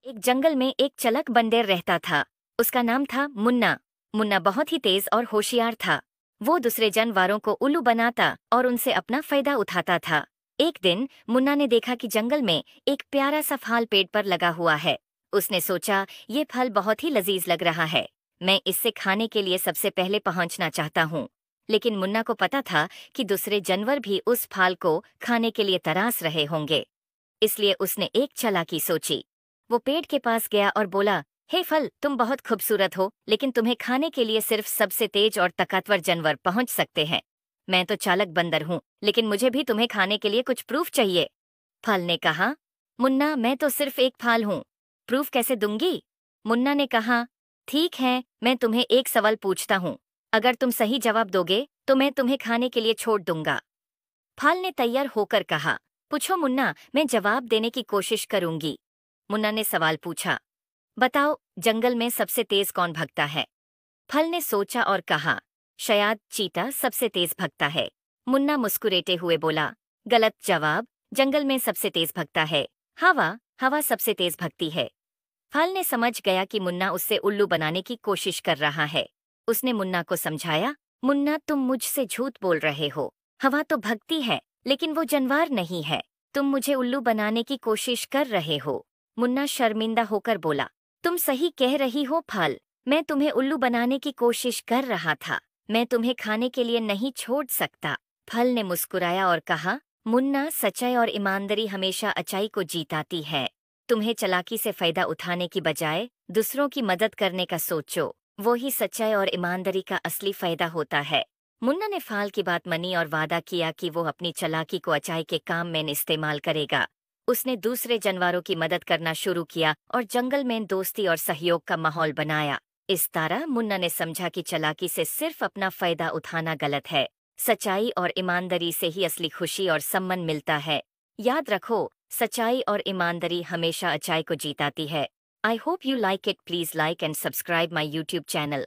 एक जंगल में एक चलक बंदर रहता था। उसका नाम था मुन्ना। मुन्ना बहुत ही तेज और होशियार था। वो दूसरे जानवरों को उल्लू बनाता और उनसे अपना फायदा उठाता था। एक दिन मुन्ना ने देखा कि जंगल में एक प्यारा सा फल पेड़ पर लगा हुआ है। उसने सोचा, ये फल बहुत ही लजीज लग रहा है, मैं इससे खाने के लिए सबसे पहले पहुंचना चाहता हूँ। लेकिन मुन्ना को पता था कि दूसरे जानवर भी उस फल को खाने के लिए तरास रहे होंगे। इसलिए उसने एक चालाकी सोची। वो पेड़ के पास गया और बोला, हे फल, तुम बहुत खूबसूरत हो, लेकिन तुम्हें खाने के लिए सिर्फ सबसे तेज और ताकतवर जानवर पहुंच सकते हैं। मैं तो चालक बंदर हूँ, लेकिन मुझे भी तुम्हें खाने के लिए कुछ प्रूफ चाहिए। फल ने कहा, मुन्ना, मैं तो सिर्फ एक फल हूँ, प्रूफ कैसे दूंगी? मुन्ना ने कहा, ठीक है, मैं तुम्हें एक सवाल पूछता हूँ, अगर तुम सही जवाब दोगे तो मैं तुम्हें खाने के लिए छोड़ दूंगा। फल ने तैयार होकर कहा, पूछो मुन्ना, मैं जवाब देने की कोशिश करूंगी। मुन्ना ने सवाल पूछा, बताओ, जंगल में सबसे तेज कौन भगता है? फल ने सोचा और कहा, शायद चीता सबसे तेज भगता है। मुन्ना मुस्कुराते हुए बोला, गलत जवाब, जंगल में सबसे तेज भगता है हवा। हवा सबसे तेज भगती है। फल ने समझ गया कि मुन्ना उससे उल्लू बनाने की कोशिश कर रहा है। उसने मुन्ना को समझाया, मुन्ना, तुम मुझसे झूठ बोल रहे हो। हवा तो भगती है, लेकिन वो जानवर नहीं है। तुम मुझे उल्लू बनाने की कोशिश कर रहे हो। मुन्ना शर्मिंदा होकर बोला, तुम सही कह रही हो फल, मैं तुम्हें उल्लू बनाने की कोशिश कर रहा था। मैं तुम्हें खाने के लिए नहीं छोड़ सकता। फल ने मुस्कुराया और कहा, मुन्ना, सच्चाई और ईमानदारी हमेशा अच्छाई को जीताती है। तुम्हें चालाकी से फायदा उठाने की बजाय दूसरों की मदद करने का सोचो, वो ही सच्चाई और ईमानदारी का असली फायदा होता है। मुन्ना ने फाल की बात मानी और वादा किया कि वो अपनी चालाकी को अच्छाई के काम में इस्तेमाल करेगा। उसने दूसरे जानवरों की मदद करना शुरू किया और जंगल में दोस्ती और सहयोग का माहौल बनाया। इस तरह मुन्ना ने समझा कि चालाकी से सिर्फ अपना फायदा उठाना गलत है। सच्चाई और ईमानदारी से ही असली खुशी और सम्मान मिलता है। याद रखो, सच्चाई और ईमानदारी हमेशा अच्छाई को जीताती है। I hope you like it. Please like and subscribe my YouTube channel.